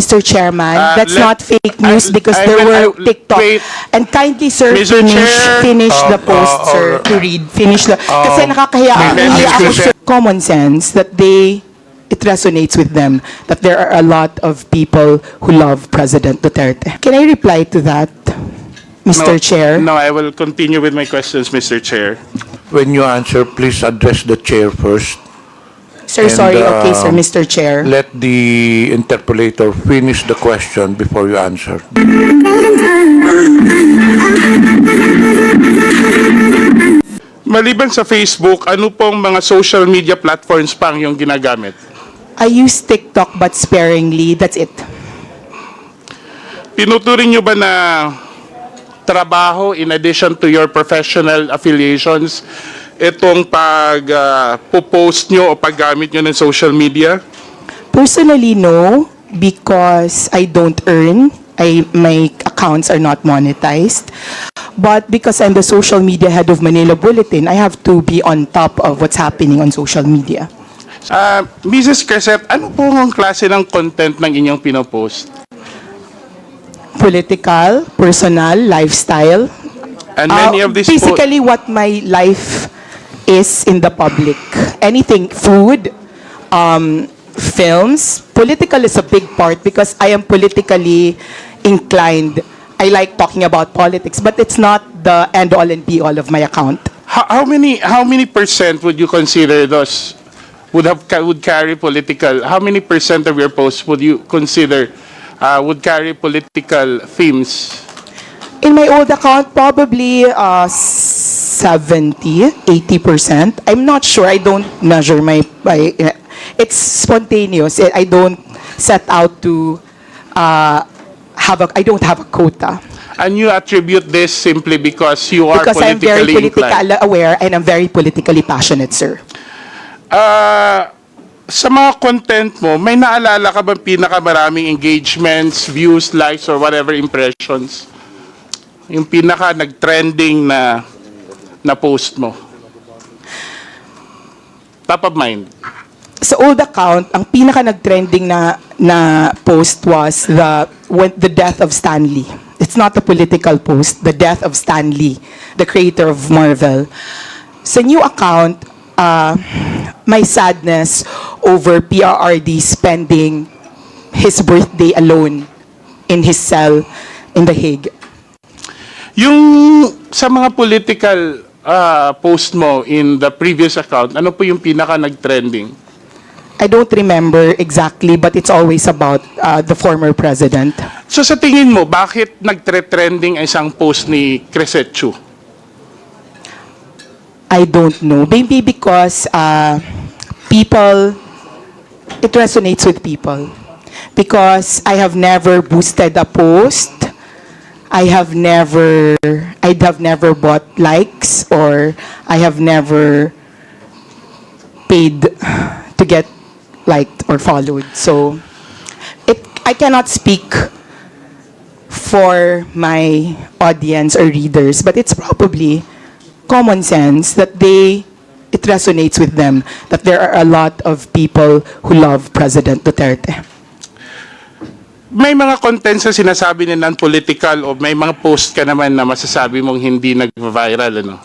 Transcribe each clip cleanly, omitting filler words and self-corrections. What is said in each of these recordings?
Mr. Chairman, that's let- not fake news because I there will- were TikTok. wait. And kindly, sir, Mr. Chair, finish the post, sir, to read. Finish the, kasi nakakahiya. Hindi ako, sir, common sense that it resonates with them that there are a lot of people who love President Duterte. Can I reply to that, Mr. Chair? No, I will continue with my questions, Mr. Chair. When you answer, please address the chair first. Sir, And, sorry. Okay, sir, Mr. Chair. Let the interpolator finish the question before you answer. Maliban sa Facebook, ano pong mga social media platforms pa ang iyong ginagamit? I use TikTok but sparingly. That's it. Tinuturing niyo ba na trabaho in addition to your professional affiliations itong pag-post nyo o paggamit nyo ng social media? Personally, no, because I don't earn. My accounts are not monetized. But because I'm the social media head of Manila Bulletin, I have to be on top of what's happening on social media. Mrs. Krizette, ano po ang klase ng content ng inyong pinopost? Political, personal, lifestyle. And many of these Basically, what my life is in the public. Anything, food, films. Political is a big part because I am politically inclined. I like talking about politics, but it's not the end-all and be-all of my account. How many percent would you consider those would carry political? How many percent of your posts would you consider would carry political themes? In my old account, probably 70-80%. I'm not sure. I don't measure it's spontaneous. I don't set out to I don't have a quota. And you attribute this simply because you are Because I'm very politically politically inclined. aware and I'm very politically passionate, sir. Sa mga content mo, may naalala ka bang pinakamaraming engagements, views, likes, or whatever impressions? Yung pinaka nag-trending na post mo? Top of mind. Sa old account, ang pinaka nag-trending na post was the death of Stan Lee. It's not a political post, the death of Stan Lee, the creator of Marvel. Sa new account, my sadness over PRRD spending his birthday alone in his cell in The Hague. Yung sa mga political post mo in the previous account, ano po yung pinaka nag-trending? I don't remember exactly, but it's always about the former president. So sa tingin mo, bakit nag-trending isang post ni Krizette? I don't know. Maybe because it resonates with people. Because I have never boosted a post. I'd have never bought likes, or I have never paid to get liked or followed. So I cannot speak for my audience or readers, but it's probably common sense that it resonates with them that there are a lot of people who love President Duterte. May mga contents na sinasabi na non-political o may mga post ka naman na masasabi mong hindi nag-viral, ano?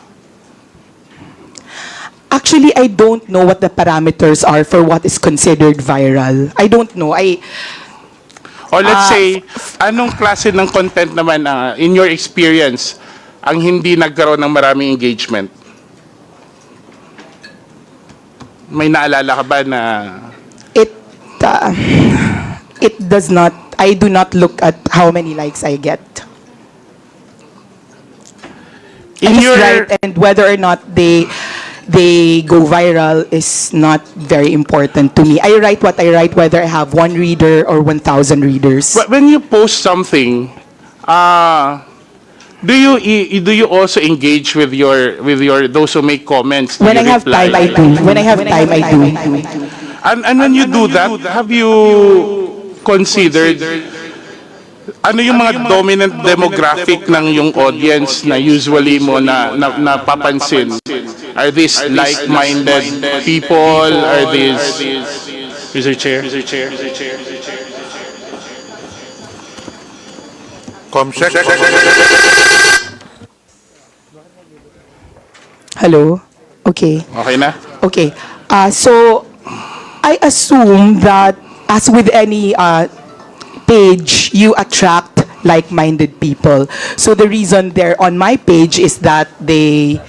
Actually, I don't know what the parameters are for what is considered viral. I don't know. Or let's say, anong klase ng content naman in your experience ang hindi nagkaroon ng maraming engagement? May naalala ka ba na... It does not, I do not look at how many likes I get. And whether or not they go viral is not very important to me. I write what I write, whether I have 1 reader or 1,000 readers. But when you post something, do you also engage with your those who make comments? When I have time, I do. When I have time, I do. And when you do that, have you considered ano yung mga dominant demographic ng yung audience na usually mo napapansin? Are these like-minded people? Are these... Mr. Chair? COMSEC. Hello? Okay. Okay na? Okay. So, I assume that as with any page, you attract like-minded people. So the reason they're on my page is that they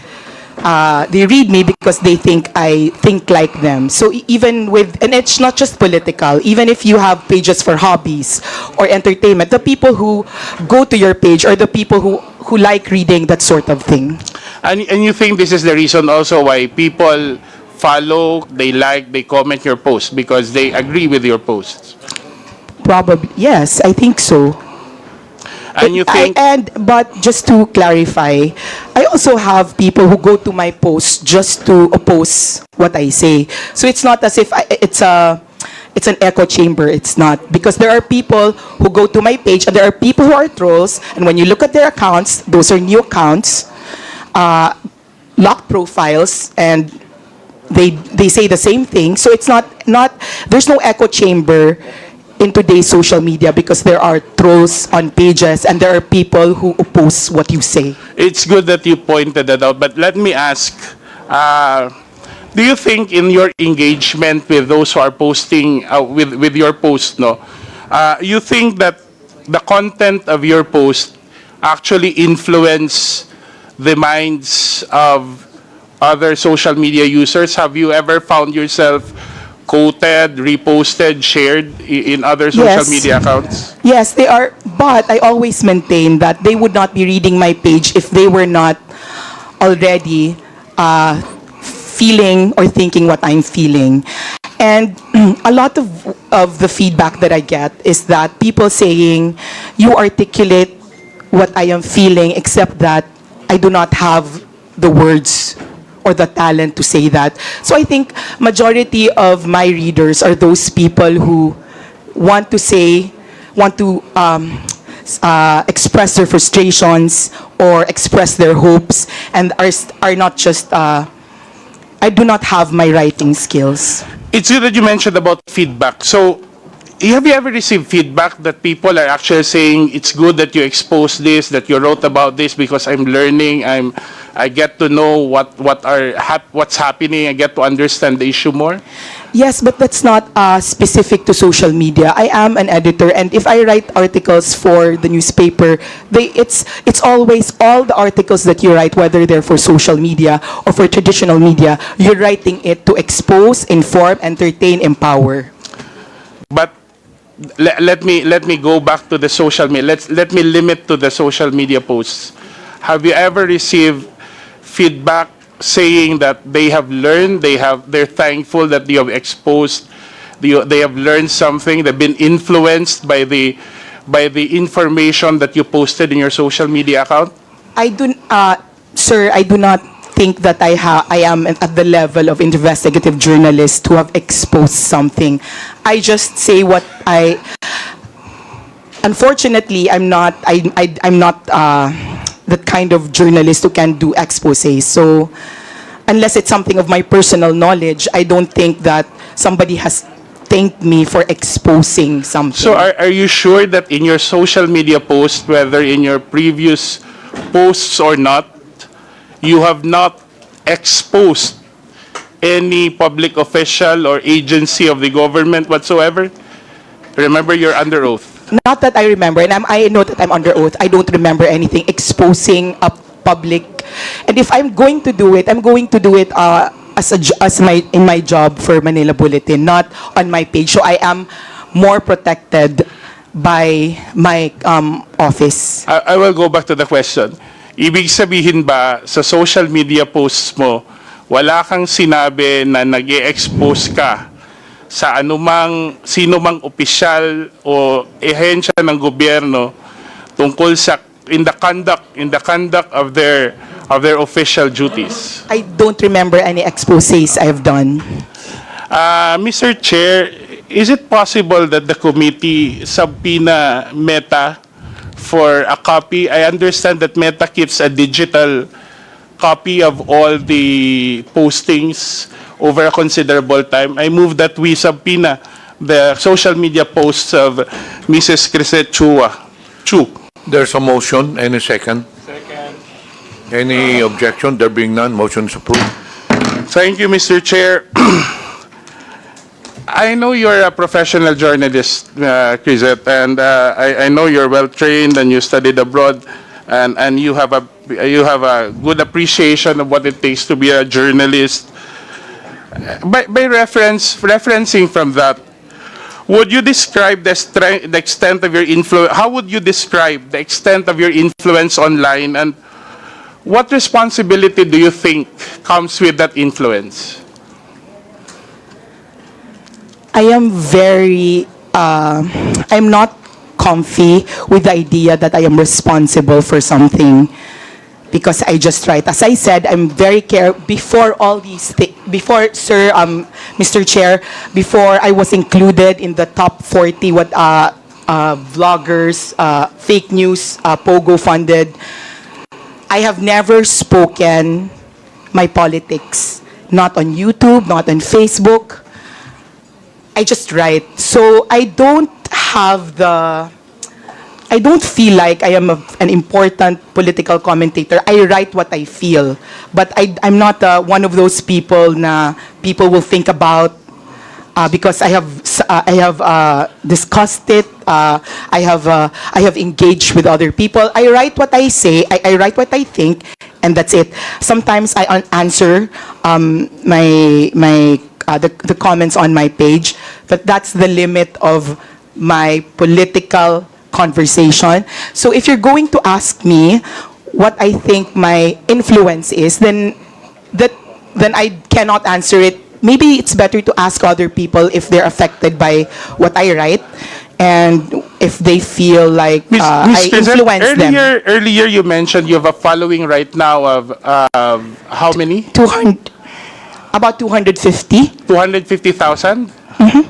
read me because they think I think like them. So even with, and it's not just political, even if you have pages for hobbies or entertainment, the people who go to your page are the people who like reading that sort of thing. And you think this is the reason also why people follow, they like, they comment your posts because they agree with your posts? Probably, yes, I think so. And you think... But just to clarify, I also have people who go to my posts just to oppose what I say. So it's not as if it's an echo chamber. It's not, because there are people who go to my page and there are people who are trolls. And when you look at their accounts, those are new accounts, locked profiles, and they say the same thing. So it's not there's no echo chamber in today's social media because there are trolls on pages and there are people who oppose what you say. It's good that you pointed that out, but let me ask, do you think in your engagement with those who are posting, with your post, no, you think that the content of your post actually influence the minds of other social media users? Have you ever found yourself quoted, reposted, shared in other social media accounts? Yes, they are, but I always maintain that they would not be reading my page if they were not already feeling or thinking what I'm feeling. And a lot of the feedback that I get is that people saying, you articulate what I am feeling, except that I do not have the words or the talent to say that. So I think majority of my readers are those people who want to express their frustrations or express their hopes, and are not just, I do not have my writing skills. It's good that you mentioned about feedback. So, have you ever received feedback that people are actually saying, it's good that you exposed this, that you wrote about this because I'm learning, I get to know what's happening, I get to understand the issue more? Yes, but that's not specific to social media. I am an editor, and if I write articles for the newspaper, it's always all the articles that you write, whether they're for social media or for traditional media, you're writing it to expose, inform, entertain, empower. But let me go back to the social media. Let me limit to the social media posts. Have you ever received feedback saying that they have learned, they're thankful that you have exposed, they have learned something, they've been influenced by the information that you posted in your social media account? Sir, I do not think that I am at the level of investigative journalist who have exposed something. I just say what unfortunately, I'm not that kind of journalist who can do exposés. So unless it's something of my personal knowledge, I don't think that somebody has thanked me for exposing something. So are you sure that in your social media post, whether in your previous posts or not, you have not exposed any public official or agency of the government whatsoever? Remember, you're under oath. Not that I remember, and I know that I'm under oath. I don't remember anything exposing a public. And if I'm going to do it, I'm going to do it in my job for Manila Bulletin, not on my page. So I am more protected by my office. I will go back to the question. Ibig sabihin ba sa social media posts mo, wala kang sinabi na nag-e-expose ka sa sino mang opisyal o ehensya ng gobyerno tungkol sa in the conduct of their official duties? I don't remember any exposés I've done. Mr. Chair, is it possible that the committee subpoena Meta for a copy? I understand that Meta keeps a digital copy of all the postings over a considerable time. I move that we subpoena the social media posts of Mrs. Krizette Chu. There's a motion. Any second? Second. Any objection? There being none, motion is approved. Thank you, Mr. Chair. I know you're a professional journalist, Krizette, and I know you're well trained and you studied abroad, and you have a good appreciation of what it takes to be a journalist. By referencing from that, would you describe the extent of your influence? How would you describe the extent of your influence online, and what responsibility do you think comes with that influence? I am I'm not comfy with the idea that I am responsible for something because I just write. As I said, I'm very before all these before, sir, Mr. Chair, before I was included in the top 40 vloggers, fake news, Pogo funded, I have never spoken my politics, not on YouTube, not on Facebook. I just write. So I don't feel like I am an important political commentator. I write what I feel. But I'm not one of those people na people will think about because I have discussed it. I have engaged with other people. I write what I say. I write what I think, and that's it. Sometimes I answer the comments on my page, but that's the limit of my political conversation. So if you're going to ask me what I think my influence is, then I cannot answer it. Maybe it's better to ask other people if they're affected by what I write and if they feel like I influence them. Earlier you mentioned you have a following right now of how many? About 250. 250,000? Mm-hmm.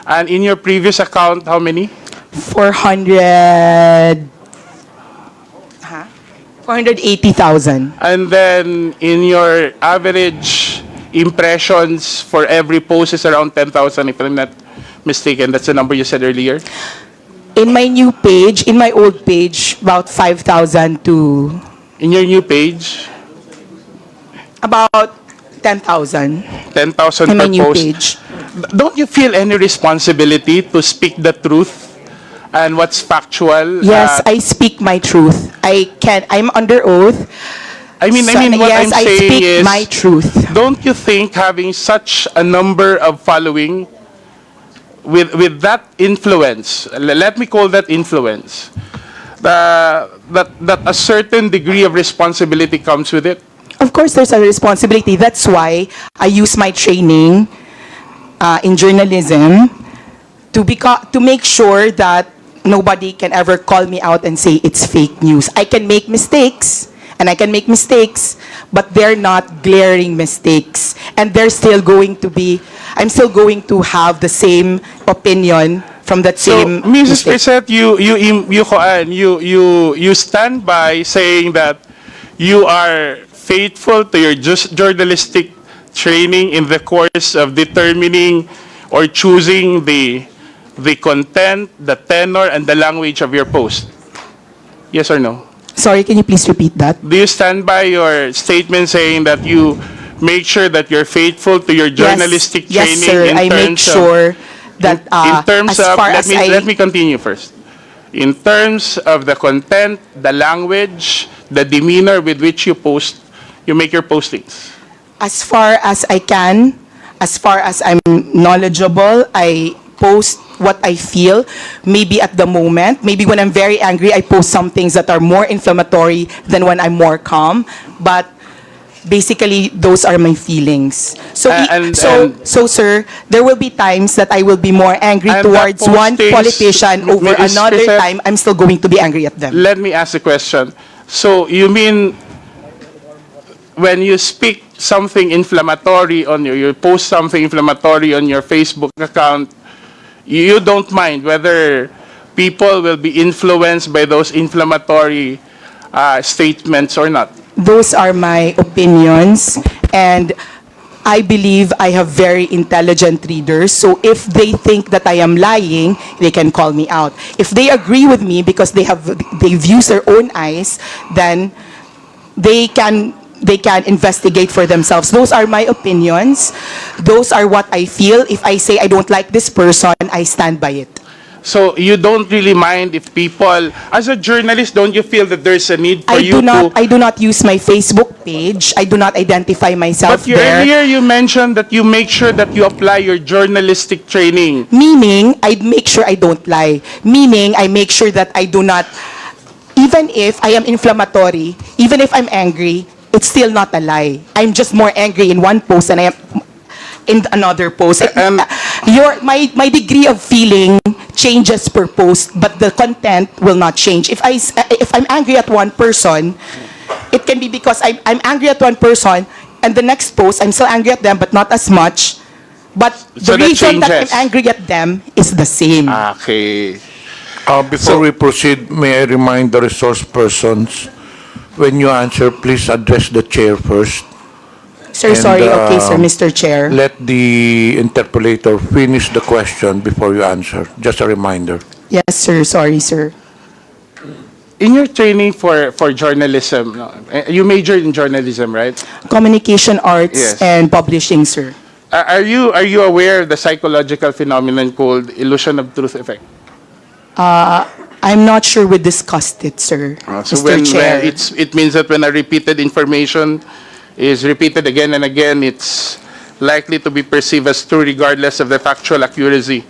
And in your previous account, how many? 480,000. And then in your average impressions for every post is around 10,000, if I'm not mistaken. That's the number you said earlier. In my new page, in my old page, about 5,000 to... In your new page? About 10,000. 10,000 in per my new post. page. Don't you feel any responsibility to speak the truth and what's factual? Yes, I speak my truth. I'm under oath. What yes, I'm I saying speak is, my truth. don't you think having such a number of following with that influence, let me call that influence, that a certain degree of responsibility comes with it? Of course, there's a responsibility. That's why I use my training in journalism to make sure that nobody can ever call me out and say it's fake news. I can make mistakes, but they're not glaring mistakes. And they're still going to be, I'm still going to have the same opinion from that same Mrs. mistake. Krizette, you stand by saying that you are faithful to your journalistic training in the course of determining or choosing the content, the tenor, and the language of your post. Yes or no? Sorry, can you please repeat that? Do you stand by your statement saying that you make sure that you're faithful to your journalistic training? Yes, sir. I make sure that in terms as of, far as let me continue first. In terms of the content, the language, the demeanor with which you post, you make your postings. As far as I can, as far as I'm knowledgeable, I post what I feel. Maybe at the moment, maybe when I'm very angry, I post some things that are more inflammatory than when I'm more calm. But basically, those are my feelings. So, sir, there will be times that I will be more angry towards one politician over another time. I'm still going to be angry at them. Let me ask a question. So, you mean when you speak something inflammatory on you post something inflammatory on your Facebook account, you don't mind whether people will be influenced by those inflammatory statements or not? Those are my opinions, and I believe I have very intelligent readers, so if they think that I am lying, they can call me out. If they agree with me because they've used their own eyes, then they can investigate for themselves. Those are my opinions. Those are what I feel. If I say I don't like this person, I stand by it. So you don't really mind if people, as a journalist, don't you feel that there's a need for I you to... I do not use my Facebook page. I do not identify myself But there. earlier you mentioned that you make sure that you apply your journalistic training. Meaning, I make sure I don't lie. Meaning, I make sure that I do not, even if I am inflammatory, even if I'm angry, it's still not a lie. I'm just more angry in one post than I am in another post. My degree of feeling changes per post, but the content will not change. If I'm angry at one person, it can be because I'm angry at one person, and the next post I'm still angry at them, but not as much. But So the that reason that changes. I'm angry at them is the same. Okay. Before we proceed, may I remind the resource persons, when you answer, please address the chair first. Sir, And, sorry. Okay, sir, Mr. Chair. Let the interpolator finish the question before you answer. Just a reminder. Yes, sir. Sorry, sir. In your training for journalism, no, you majored in journalism, right? Communication arts Yes. and publishing, sir. Are you aware of the psychological phenomenon called illusion of truth effect? I'm not sure we discussed it, sir, So Mr. Chair. it means that when a repeated information is repeated again and again, it's likely to be perceived as true regardless of the factual accuracy.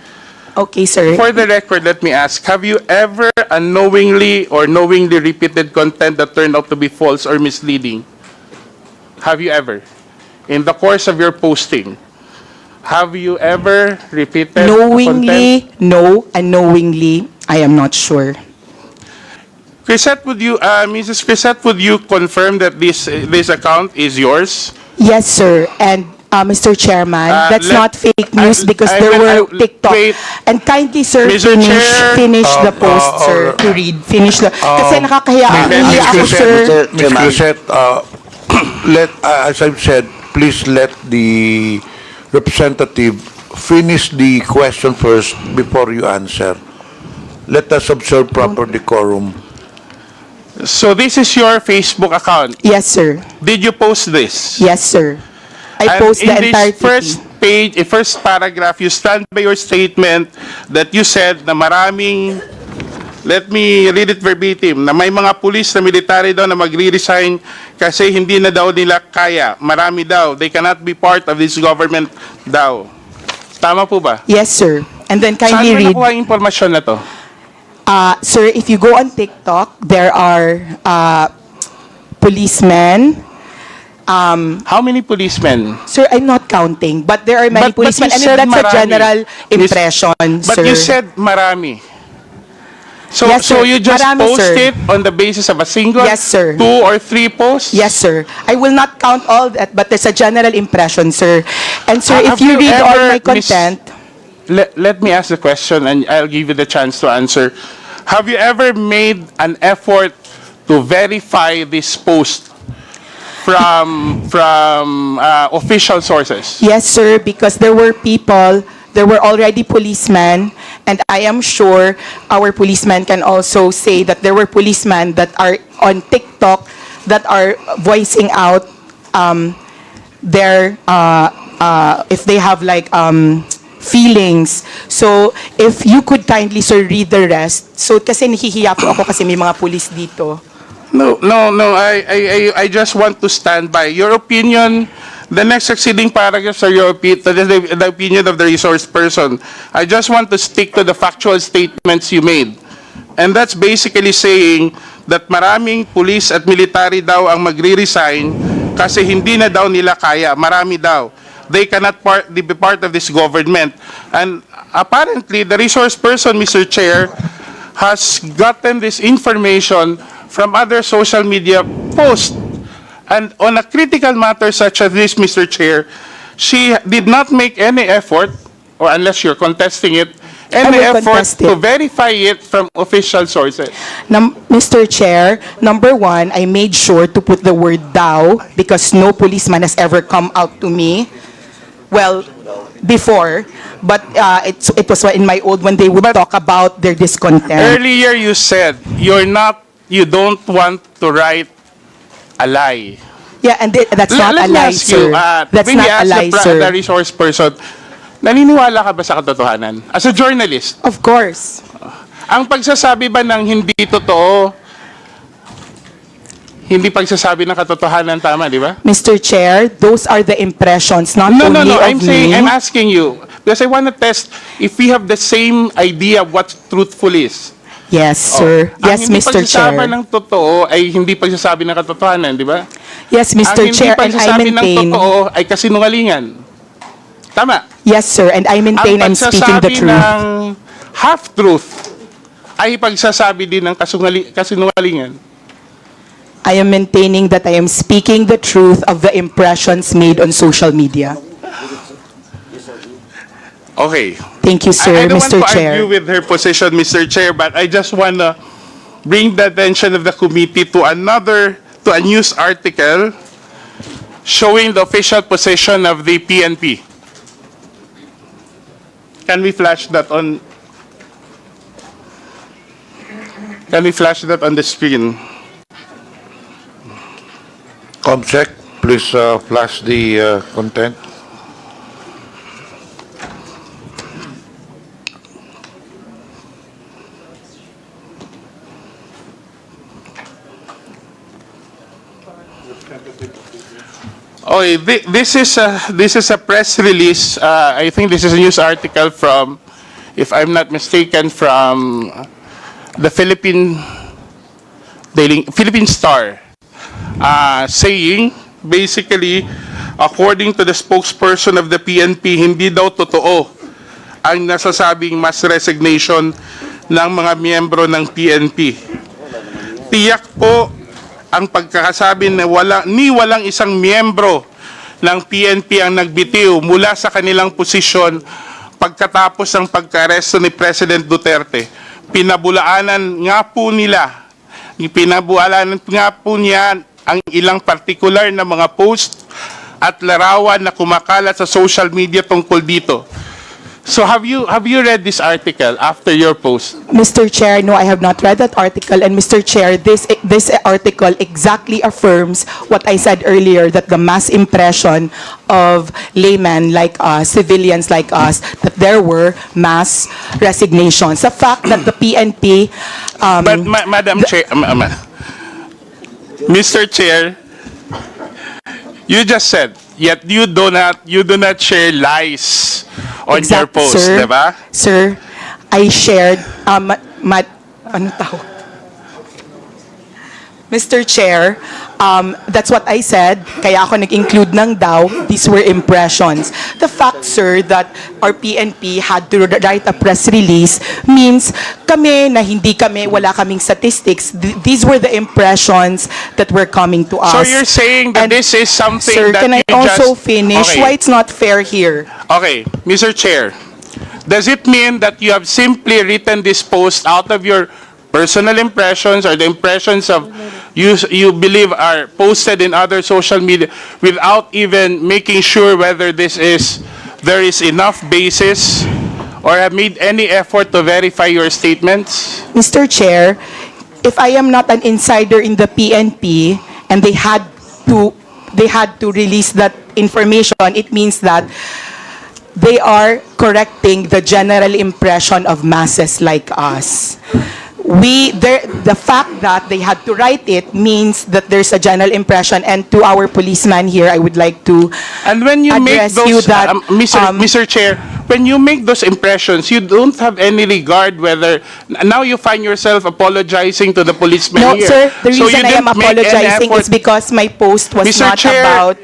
Okay, sir. For the record, let me ask, have you ever unknowingly or knowingly repeated content that turned out to be false or misleading? Have you ever? In the course of your posting, have you ever repeated content? Knowingly, no. Unknowingly, I am not sure. Krizette, Mrs. Krizette, would you confirm that this account is yours? Yes, sir. And Mr. Chairman, that's not fake news because there were TikTok. wait. And kindly, sir, Mr. Chair. finish the post, sir, to read. Finish the... Kasi nakakahiya. Nahiya ako, sir. Ms. Krizette, as I've said, please let the representative finish the question first before you answer. Let us observe proper decorum. So this is your Facebook account. Yes, sir. Did you post this? Yes, sir. I And post the in entire this first page, first paragraph, you stand by your statement that you said na maraming, let me read it verbatim, na may mga pulis na military daw na magre-resign kasi hindi na daw nila kaya. Marami daw. They cannot be part of this government daw. Tama po ba? Yes, sir. And then Saan kindly mo read. nakuha ang impormasyon na to? Sir, if you go on TikTok, there are policemen. How many policemen? Sir, I'm not counting, but there are many But you policemen, and said that's a marami. general impression, But sir. you said marami. So, Yes, so sir. you just Marami, post sir. it on the basis of a single, Yes, sir. 2 or 3 posts? Yes, sir. I will not count all that, but there's a general impression, sir. And sir, if Have you you read all ever my content, Let me ask the question and I'll give you the chance to answer. Have you ever made an effort to verify this post from official sources? yes, sir, because there were already policemen, and I am sure our policemen can also say that there were policemen that are on TikTok that are voicing out their if they have like feelings. So if you could kindly, sir, read the rest. So kasi nahihiya po ako kasi may mga police dito. No. I just want to stand by your opinion. The next succeeding paragraphs are your the opinion of the resource person. I just want to stick to the factual statements you made. And that's basically saying that maraming police at military daw ang magre-resign kasi hindi na daw nila kaya. Marami daw. They cannot be part of this government. And apparently, the resource person, Mr. Chair, has gotten this information from other social media posts. And on a critical matter such as this, Mr. Chair, she did not make any effort, or unless you're contesting it, any will effort contest it. to verify it from official sources. Mr. Chair, number one, I made sure to put the word thou because no policeman has ever come out to me well, before, but it was in my old when they would talk about their discontent. Earlier you said you don't want to write a lie. Yeah, and that's not a Let me lie, ask you, sir. That's when we not a ask lie, the sir. resource person, naniniwala ka ba sa katotohanan? As a journalist, Of course. ang pagsasabi ba ng hindi totoo, hindi pagsasabi ng katotohanan, tama, di ba? Mr. Chair, those are the impressions, not No, only of me. I'm asking you, because I want to test if we have the same idea of what truthful is. Yes, sir. Yes, Mr. Ang hindi Chair. pagsasabi ng totoo ay hindi pagsasabi ng katotohanan, di ba? Yes, Mr. Chair, Ang and hindi I pagsasabi ng maintain. totoo ay kasinungalingan. Tama. Yes, sir, and I maintain I'm speaking the Ang truth. pagsasabi ng half-truth ay pagsasabi din ng kasinungalingan. I am maintaining that I am speaking the truth of the impressions made on social media. Okay. Thank you, sir, I don't Mr. want to Chair. argue with her position, Mr. Chair, but I just want to bring the attention of the committee to a news article showing the official position of the PNP. Can we flash that on? Can we flash that on the screen? Comsec, please flash the content. Okay, this is a press release. I think this is a news article from, if I'm not mistaken, from the Philippine Star, saying basically, according to the spokesperson of the PNP, hindi daw totoo ang nasasabing mass resignation ng mga miyembro ng PNP. Tiyak po ang pagkakasabi na walang isang miyembro ng PNP ang nagbitiw mula sa kanilang posisyon pagkatapos ng pagka-aresto ni President Duterte. Pinabulaanan nga po niya ang ilang partikular na mga post at larawan na kumakalat sa social media tungkol dito. So have you read this article after your post? Mr. Chair, no, I have not read that article. And Mr. Chair, this article exactly affirms what I said earlier, that the mass impression of laymen like us, civilians like us, that there were mass resignations. The fact that the PNP... But Madam Chair, Mr. Chair, you just said, yet you do not share lies on your post, sir, diba? Sir, I shared, ano tawag? Mr. Chair, that's what I said, kaya ako nag-include ng daw, these were impressions. The fact, sir, that our PNP had to write a press release means kami na wala kaming statistics, these were the impressions that were coming to us. So you're saying that And, this is something sir, that can I you also just... finish? Okay. Why it's not fair here? Okay, Mr. Chair, does it mean that you have simply written this post out of your personal impressions or the impressions of you believe are posted in other social media without even making sure whether there is enough basis or have made any effort to verify your statements? Mr. Chair, if I am not an insider in the PNP and they had to release that information, it means that they are correcting the general impression of masses like us. The fact that they had to write it means that there's a general impression, and to our policeman here, I would like to And when you make address you those, that, Mr. Chair, when you make those impressions, you don't have any regard whether, now you find yourself apologizing to the policeman no, here. sir, the So reason you I am didn't make any apologizing effort- is because my post was Mr. not Chair. about...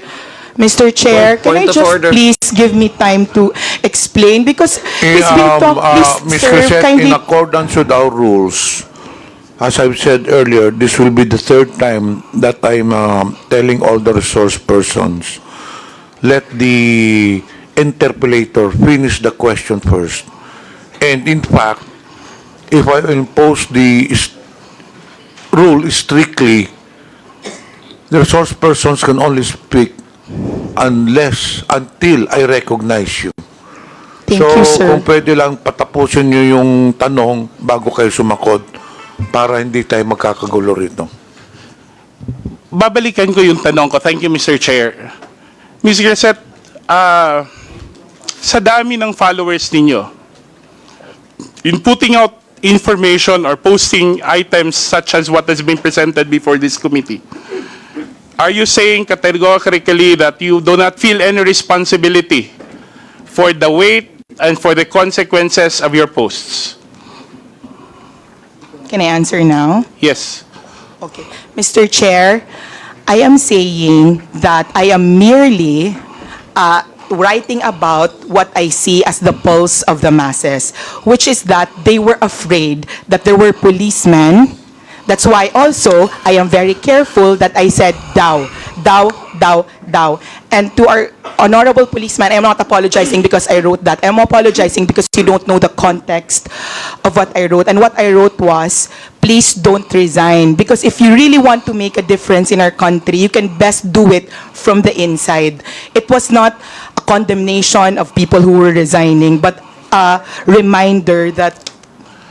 Mr. Chair, can I Point of just order. please give me time to explain? Because it's been talked, Ms. please, sir, Krizette, kindly... in accordance with our rules, as I've said earlier, this will be the third time that I'm telling all the resource persons, let the interpellator finish the question first. And in fact, if I impose the rule strictly, the resource persons can only speak until I recognize you. Thank So, you, sir. kung pwede lang patapusin nyo yung tanong bago kayo sumakot para hindi tayo magkakagulo rito. Babalikan ko yung tanong ko. Thank you, Mr. Chair. Ms. Krizette, sa dami ng followers ninyo, in putting out information or posting items such as what has been presented before this committee, are you saying categorically that you do not feel any responsibility for the weight and for the consequences of your posts? Can I answer now? Yes. Okay. Mr. Chair, I am saying that I am merely writing about what I see as the pulse of the masses, which is that they were afraid that there were policemen. That's why also I am very careful that I said thou, thou, thou, thou. And to our honorable policeman, I'm not apologizing because I wrote that. I'm apologizing because you don't know the context of what I wrote. And what I wrote was, please don't resign. Because if you really want to make a difference in our country, you can best do it from the inside. It was not a condemnation of people who were resigning, but a reminder that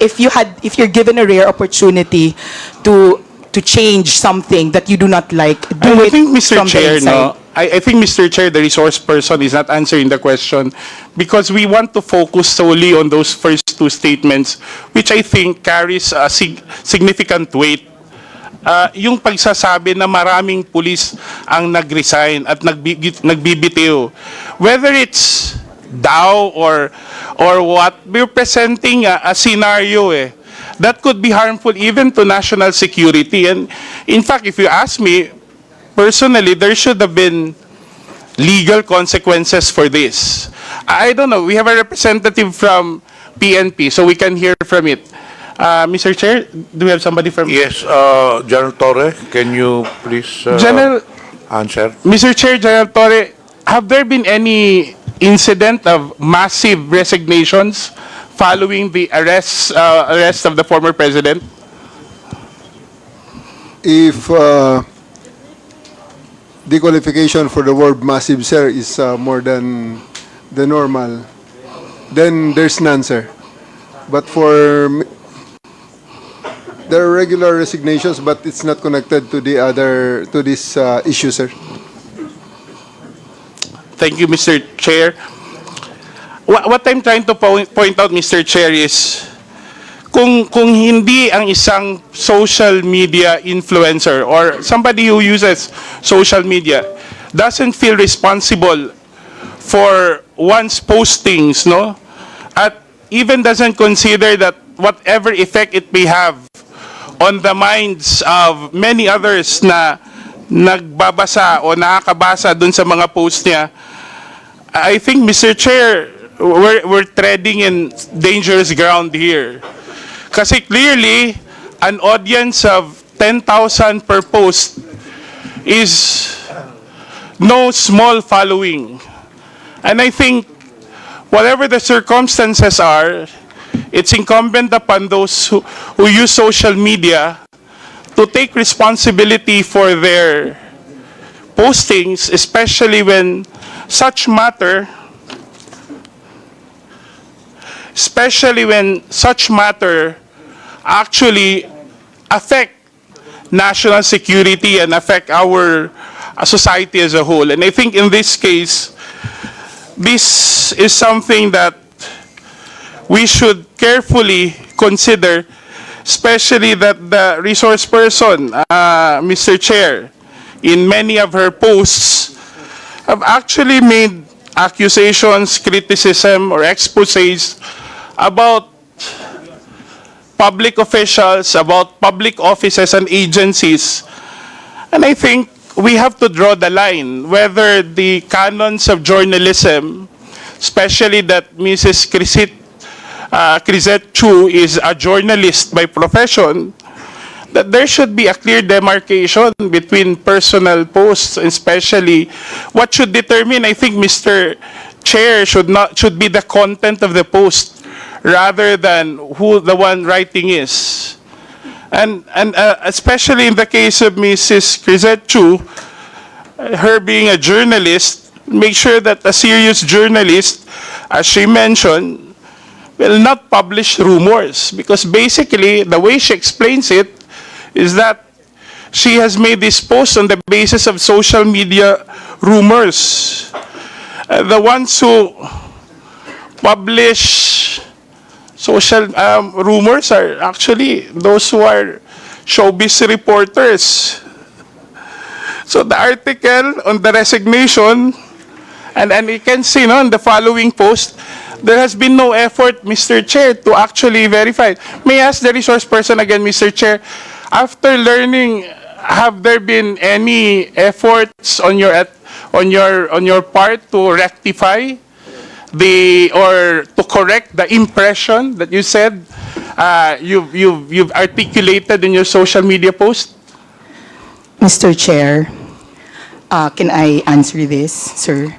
if you're given a rare opportunity to change something that you do not like, do I it think, Mr. from the Chair, inside. I think, Mr. Chair, the resource person is not answering the question because we want to focus solely on those first two statements, which I think carries a significant weight. Yung pagsasabi na maraming pulis ang nag-resign at nagbibitiw, whether it's daw or what, we're presenting a scenario that could be harmful even to national security. And in fact, if you ask me, personally, there should have been legal consequences for this. I don't know. We have a representative from PNP, so we can hear from it. Mr. Chair, do we have somebody from... Yes, General Torre, can you please answer? Mr. Chair, General Torre, have there been any incident of massive resignations following the arrest of the former president? If the qualification for the word massive, sir, is more than the normal, then there's none, sir. But there are regular resignations, but it's not connected to this issue, sir. Thank you, Mr. Chair. What I'm trying to point out, Mr. Chair, is kung hindi ang isang social media influencer or somebody who uses social media doesn't feel responsible for one's postings, no? At even doesn't consider that whatever effect it may have on the minds of many others na nagbabasa o nakakabasa dun sa mga post niya, I think, Mr. Chair, we're treading in dangerous ground here. Kasi clearly, an audience of 10,000 per post is no small following. And I think, whatever the circumstances are, it's incumbent upon those who use social media to take responsibility for their postings, especially when such matter actually affect national security and affect our society as a whole. And I think in this case, this is something that we should carefully consider, especially that the resource person, Mr. Chair, in many of her posts, have actually made accusations, criticism, or exposés about public officials, about public offices and agencies. And I think we have to draw the line whether the canons of journalism, especially that Mrs. Krizette Chu is a journalist by profession, that there should be a clear demarcation between personal posts, especially what should determine, I think, Mr. Chair, should be the content of the post rather than who the one writing is. And especially in the case of Mrs. Krizette Chu, her being a journalist, make sure that a serious journalist, as she mentioned, will not publish rumors. Because basically, the way she explains it is that she has made this post on the basis of social media rumors. The ones who publish social rumors are actually those who are showbiz reporters. So the article on the resignation, and you can see in the following post, there has been no effort, Mr. Chair, to actually verify. May I ask the resource person again, Mr. Chair, after learning, have there been any efforts on your part to rectify or to correct the impression that you said you've articulated in your social media post? Mr. Chair, can I answer this, sir?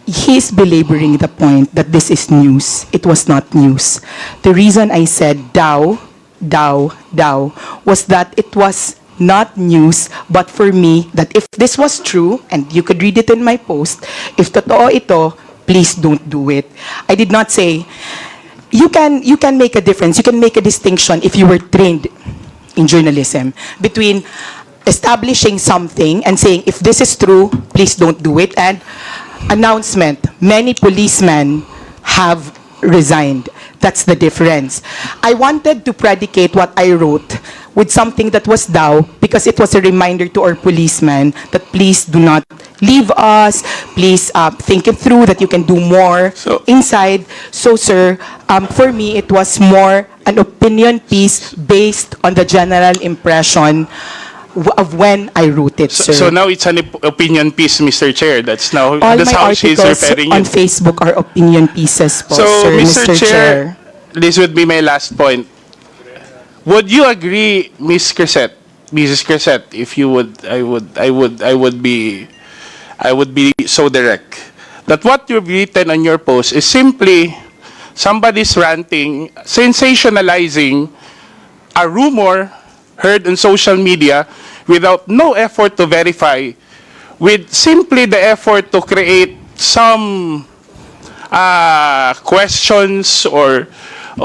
He's belaboring the point that this is news. It was not news. The reason I said daw was that it was not news, but for me, that if this was true, and you could read it in my post, if totoo ito, please don't do it. I did not say, you can make a difference, you can make a distinction if you were trained in journalism between establishing something and saying, if this is true, please don't do it, and announcement, many policemen have resigned. That's the difference. I wanted to predicate what I wrote with something that was daw because it was a reminder to our policemen that please do not leave us, please think it through, that you can do more inside. So, sir, for me, it was more an opinion piece based on the general impression of when I wrote it, sir. So now it's an opinion piece, Mr. Chair. That's All my how she's articles referring you. on Facebook are opinion pieces po, So, sir, Mr. Chair, this would be my last point. Would you agree, Mrs. Krizette, if you would, I would be so direct that what you've written on your post is simply somebody's ranting, sensationalizing a rumor heard on social media without no effort to verify, with simply the effort to create some questions or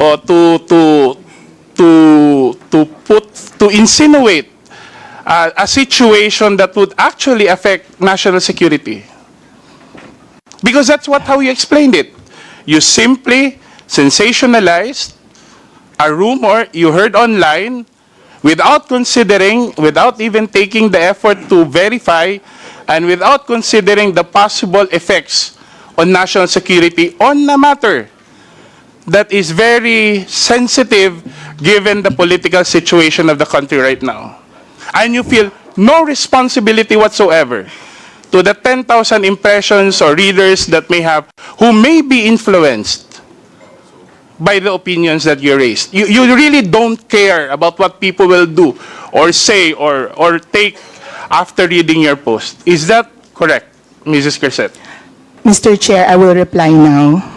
to insinuate a situation that would actually affect national security. Because that's how you explained it. You simply sensationalized a rumor you heard online without considering, without even taking the effort to verify, and without considering the possible effects on national security on a matter that is very sensitive given the political situation of the country right now. And you feel no responsibility whatsoever to the 10,000 impressions or readers that who may be influenced by the opinions that you raised. You really don't care about what people will do or say or take after reading your post. Is that correct, Mrs. Krizette? Mr. Chair, I will reply now.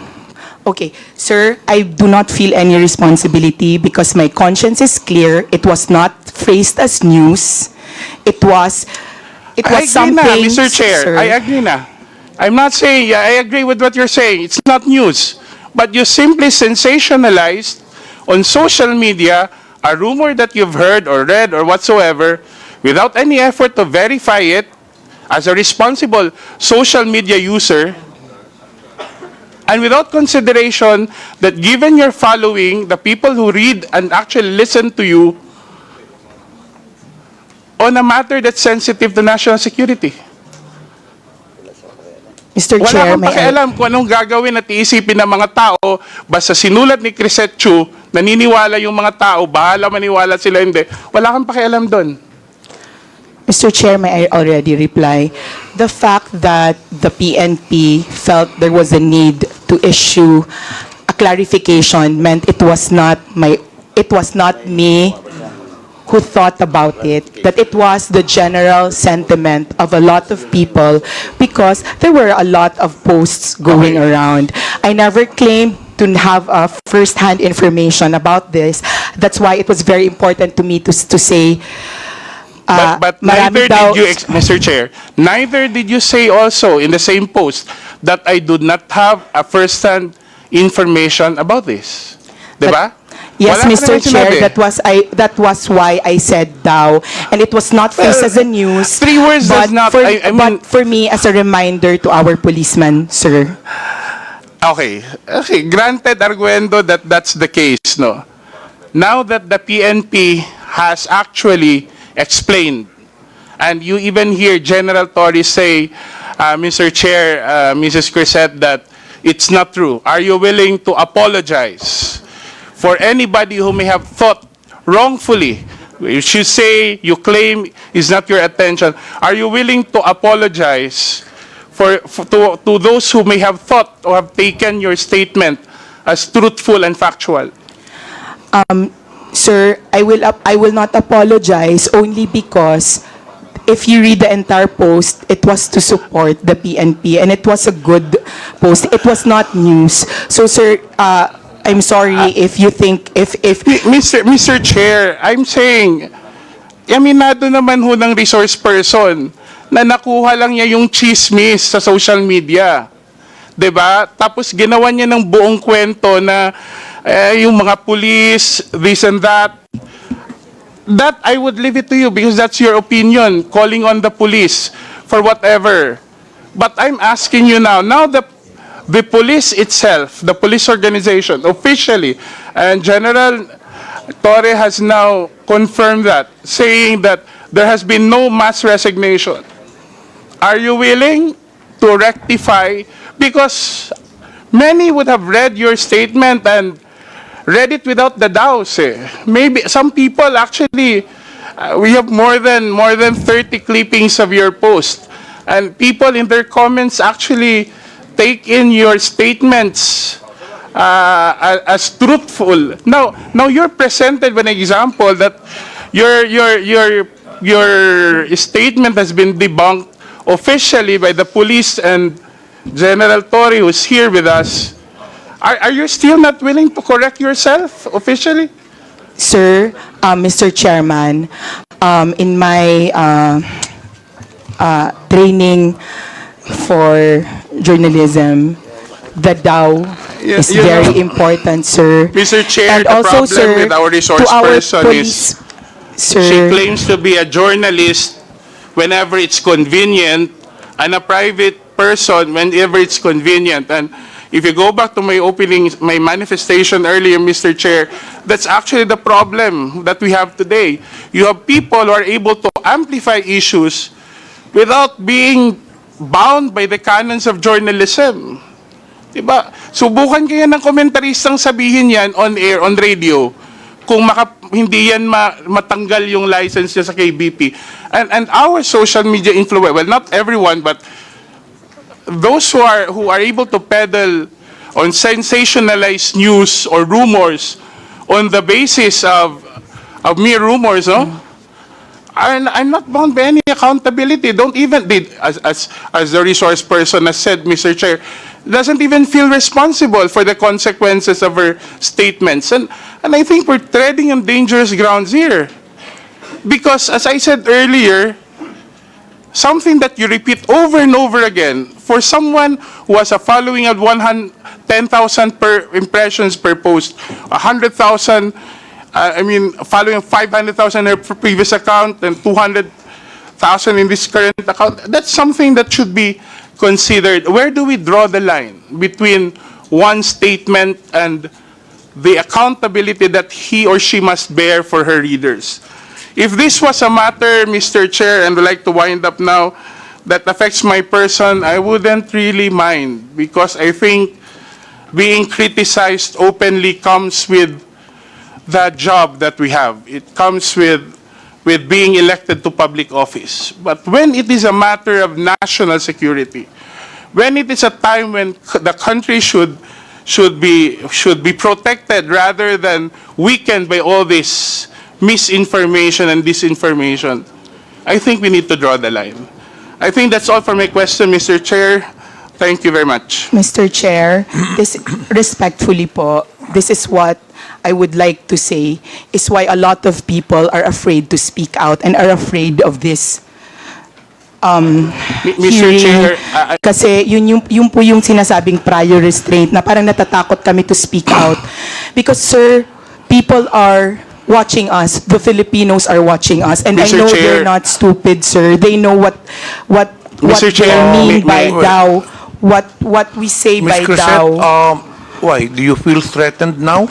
Okay, sir, I do not feel any responsibility because my conscience is clear. It was not phrased as news. It was something. I agree na, Mr. Chair. Sir. I agree na. I'm not saying, yeah, I agree with what you're saying. It's not news. But you simply sensationalized on social media a rumor that you've heard or read or whatsoever without any effort to verify it as a responsible social media user, and without consideration that given your following, the people who read and actually listen to you on a matter that's sensitive to national security. Mr. Wala Chair, kang pakialam kung anong gagawin at iisipin ng mga tao, basta sinulat ni Krizette Chu, naniniwala yung mga tao, bahala maniwala sila, hindi. Wala kang pakialam doon. Mr. Chair, may I already reply? The fact that the PNP felt there was a need to issue a clarification meant it was not me who thought about it, that it was the general sentiment of a lot of people because there were a lot of posts going around. I never claimed to have first-hand information about this. That's why it was very important to me to say But marami neither daw- did you, Mr. Chair, neither did you say also in the same post that I do not have a first-hand information about this. Diba? Yes, Wala ka Mr. naman Chair, sinabi. that was why I said daw, and it was not faced as a news. 3 words but does not- For, I mean- but for me, as a reminder to our policemen, sir. Okay. Granted, arguendo that that's the case, no? Now that the PNP has actually explained, and you even hear General Torres say, Mr. Chair, Mrs. Krizette, that it's not true. Are you willing to apologize for anybody who may have thought wrongfully? You should say, you claim is not your attention. Are you willing to apologize to those who may have thought or have taken your statement as truthful and factual? Sir, I will not apologize only because if you read the entire post, it was to support the PNP and it was a good post. It was not news. So, sir, I'm sorry if you think if Mr. Chair, I'm saying, aminado naman ho ng resource person na nakuha lang niya yung chismis sa social media. 'Di ba? Tapos ginawa niya ng buong kwento na yung mga police, this and that. That I would leave it to you because that's your opinion, calling on the police for whatever. But I'm asking you now the police itself, the police organization, officially, and General Torre has now confirmed that, saying that there has been no mass resignation. Are you willing to rectify? Because many would have read your statement and read it without the doubts. Maybe some people actually, we have more than 30 clippings of your post, and people in their comments actually take in your statements as truthful. Now you're presented with an example that your statement has been debunked officially by the police and General Torre, who's here with us. Are you still not willing to correct yourself officially? Sir, Mr. Chairman, in my training for journalism, the DAO is you very know, important, sir. Mr. Chair, And the also, problem sir, with our resource to our person police, is sir, she claims to be a journalist whenever it's convenient, and a private person whenever it's convenient. And if you go back to my manifestation earlier, Mr. Chair, that's actually the problem that we have today. You have people who are able to amplify issues without being bound by the canons of journalism. Diba? Subukan kaya ng komentaristang sabihin yan on air, on radio, kung hindi yan matanggal yung license niya sa KBP. And our social media influence, well, not everyone, but those who are able to peddle on sensationalized news or rumors on the basis of mere rumors, no? I'm not bound by any accountability. Don't even, as the resource person has said, Mr. Chair, doesn't even feel responsible for the consequences of her statements. And I think we're treading on dangerous grounds here. Because, as I said earlier, something that you repeat over and over again, for someone who has a following of 10,000 per impressions per post, 100,000, following 500,000 in her previous account and 200,000 in this current account, that's something that should be considered. Where do we draw the line between one statement and the accountability that he or she must bear for her readers? If this was a matter, Mr. Chair, and I'd like to wind up now, that affects my person, I wouldn't really mind, because I think being criticized openly comes with the job that we have. It comes with being elected to public office. But when it is a matter of national security, when it is a time when the country should be protected rather than weakened by all this misinformation and disinformation, I think we need to draw the line. I think that's all for my question, Mr. Chair. Thank you very much. Mr. Chair, respectfully po, this is what I would like to say is why a lot of people are afraid to speak out and are afraid of this Mr. Chair, kasi yun po yung sinasabing prior restraint na parang natatakot kami to speak out. Because, sir, people are watching us. The Filipinos are watching us. And I Mr. know Chair. they're not stupid, sir. They know what Mr. they Chair, mean by wait. daw. What we say by Ms. daw. Crizette, why? Do you feel threatened now?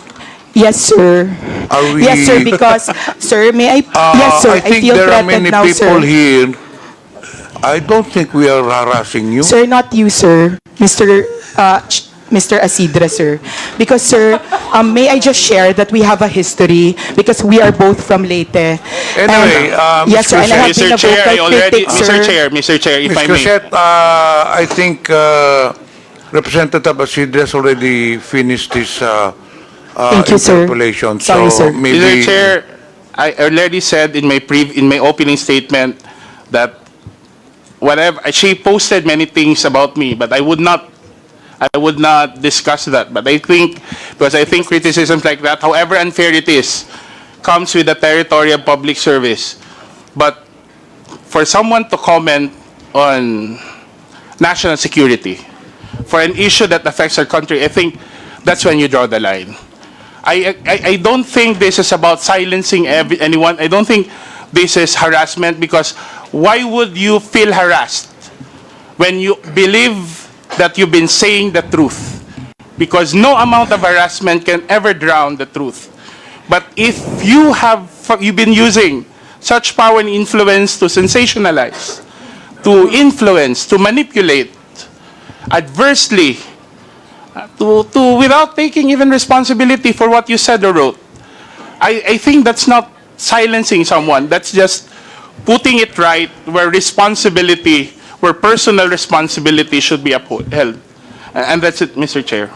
Yes, sir. Are we- Yes, sir, because, sir, may I... yes, sir, I think feel there are threatened many now, people sir. here. I don't think we are harassing you. Sir, not you, sir. Mr. Acidre, sir. Because, sir, may I just share that we have a history because we are both from Leyte. Anyway, yes, sir, and I have been Mr. a Chair, I vocal already, critic, sir. Mr. Chair, if Ms. I may. Crizette, I think Representative Acidre has already finished his Thank you, sir. interpolation. Sorry, so sir. maybe Mr. Chair, I already said in my opening statement that whatever she posted many things about me, but I would not discuss that. But I think because I think criticisms like that, however unfair it is, comes with the territory of public service. But for someone to comment on national security, for an issue that affects our country, I think that's when you draw the line. I don't think this is about silencing anyone. I don't think this is harassment because why would you feel harassed when you believe that you've been saying the truth? Because no amount of harassment can ever drown the truth. But if you've been using such power and influence to sensationalize, to influence, to manipulate adversely, to without taking even responsibility for what you said or wrote, I think that's not silencing someone. That's just putting it right where personal responsibility should be upheld. And that's it, Mr. Chair.